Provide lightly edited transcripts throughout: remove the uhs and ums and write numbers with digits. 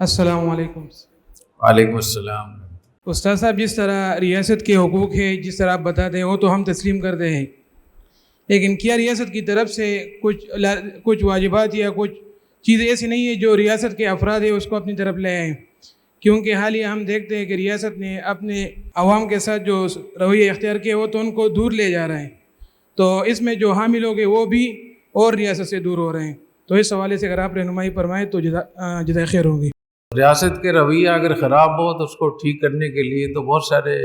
السلام علیکم۔ وعلیکم السلام۔ استاد صاحب، جس طرح ریاست کے حقوق ہے، جس طرح آپ بتاتے ہیں وہ تو ہم تسلیم کرتے ہیں، لیکن کیا ریاست کی طرف سے کچھ واجبات یا کچھ چیزیں ایسی نہیں ہے جو ریاست کے افراد ہیں اس کو اپنی طرف لے آئیں؟ کیونکہ حالیہ ہم دیکھتے ہیں کہ ریاست نے اپنے عوام کے ساتھ جو رویہ اختیار کیا وہ تو ان کو دور لے جا رہے ہیں، تو اس میں جو حامی لوگ ہیں وہ بھی اور ریاست سے دور ہو رہے ہیں، تو اس حوالے سے اگر آپ رہنمائی فرمائیں تو جزائے خیر ہوگی۔ ریاست کے رویہ اگر خراب ہو تو اس کو ٹھیک کرنے کے لیے تو بہت سارے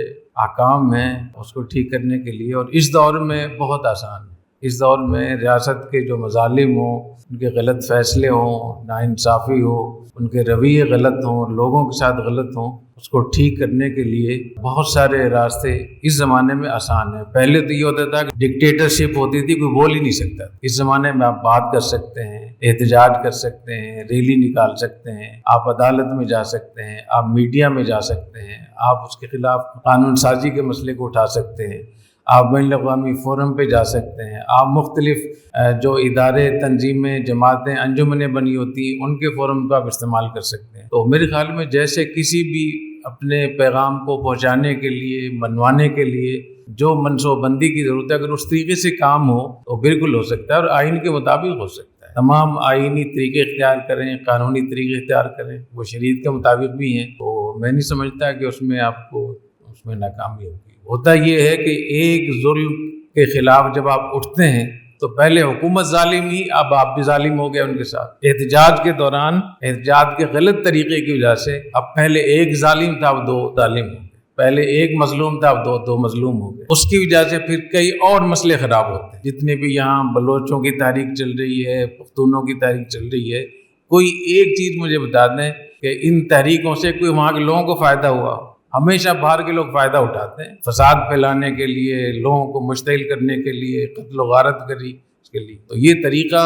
احکام ہیں اس کو ٹھیک کرنے کے لیے، اور اس دور میں بہت آسان ہے۔ اس دور میں ریاست کے جو مظالم ہوں، ان کے غلط فیصلے ہوں، ناانصافی ہو، ان کے رویے غلط ہوں، لوگوں کے ساتھ غلط ہوں، اس کو ٹھیک کرنے کے لیے بہت سارے راستے اس زمانے میں آسان ہیں۔ پہلے تو یہ ہوتا تھا کہ ڈکٹیٹرشپ ہوتی تھی، کوئی بول ہی نہیں سکتا۔ اس زمانے میں آپ بات کر سکتے ہیں، احتجاج کر سکتے ہیں، ریلی نکال سکتے ہیں، آپ عدالت میں جا سکتے ہیں، آپ میڈیا میں جا سکتے ہیں، آپ اس کے خلاف قانون سازی کے مسئلے کو اٹھا سکتے ہیں، آپ بین الاقوامی فورم پہ جا سکتے ہیں، آپ مختلف جو ادارے، تنظیمیں، جماعتیں، انجمنیں بنی ہوتی ہیں ان کے فورم کو آپ استعمال کر سکتے ہیں۔ تو میرے خیال میں جیسے کسی بھی اپنے پیغام کو پہنچانے کے لیے، منوانے کے لیے جو منصوبہ بندی کی ضرورت ہے، اگر اس طریقے سے کام ہو تو بالکل ہو سکتا ہے، اور آئین کے مطابق ہو سکتا ہے۔ تمام آئینی طریقے اختیار کریں، قانونی طریقے اختیار کریں، وہ شریعت کے مطابق بھی ہیں، تو میں نہیں سمجھتا کہ اس میں آپ کو اس میں ناکامی ہوگی۔ ہوتا یہ ہے کہ ایک ظلم کے خلاف جب آپ اٹھتے ہیں تو پہلے حکومت ظالم ہی، اب آپ بھی ظالم ہو گئے ان کے ساتھ۔ احتجاج کے دوران احتجاج کے غلط طریقے کی وجہ سے اب پہلے ایک ظالم تھا، اب دو ظالم ہو گئے، پہلے ایک مظلوم تھا، اب دو مظلوم ہو گئے۔ اس کی وجہ سے پھر کئی اور مسئلے خراب ہوتے ہیں۔ جتنے بھی یہاں بلوچوں کی تحریک چل رہی ہے، پختونوں کی تحریک چل رہی ہے، کوئی ایک چیز مجھے بتا دیں کہ ان تحریکوں سے کوئی وہاں کے لوگوں کو فائدہ ہوا؟ ہمیشہ باہر کے لوگ فائدہ اٹھاتے ہیں، فساد پھیلانے کے لیے، لوگوں کو مشتعل کرنے کے لیے، قتل و غارت کری اس کے لیے۔ تو یہ طریقہ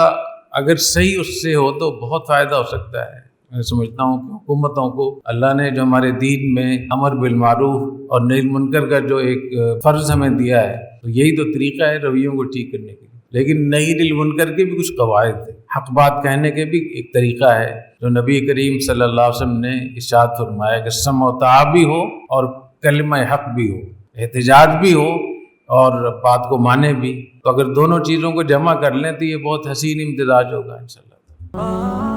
اگر صحیح اس سے ہو تو بہت فائدہ ہو سکتا ہے۔ میں سمجھتا ہوں کہ حکومتوں کو اللہ نے جو ہمارے دین میں امر بالمعروف اور نہی عن المنکر کا جو ایک فرض ہمیں دیا ہے، تو یہی تو طریقہ ہے رویوں کو ٹھیک کرنے کے لیے۔ لیکن نہی عن المنکر کے بھی کچھ قواعد ہیں، حق بات کہنے کے بھی ایک طریقہ ہے جو نبی کریم صلی اللہ علیہ وسلم نے ارشاد فرمایا کہ سمع و طاعہ بھی ہو اور کلمہ حق بھی ہو، احتجاج بھی ہو اور بات کو مانے بھی۔ تو اگر دونوں چیزوں کو جمع کر لیں تو یہ بہت حسین امتزاج ہوگا انشاءاللہ۔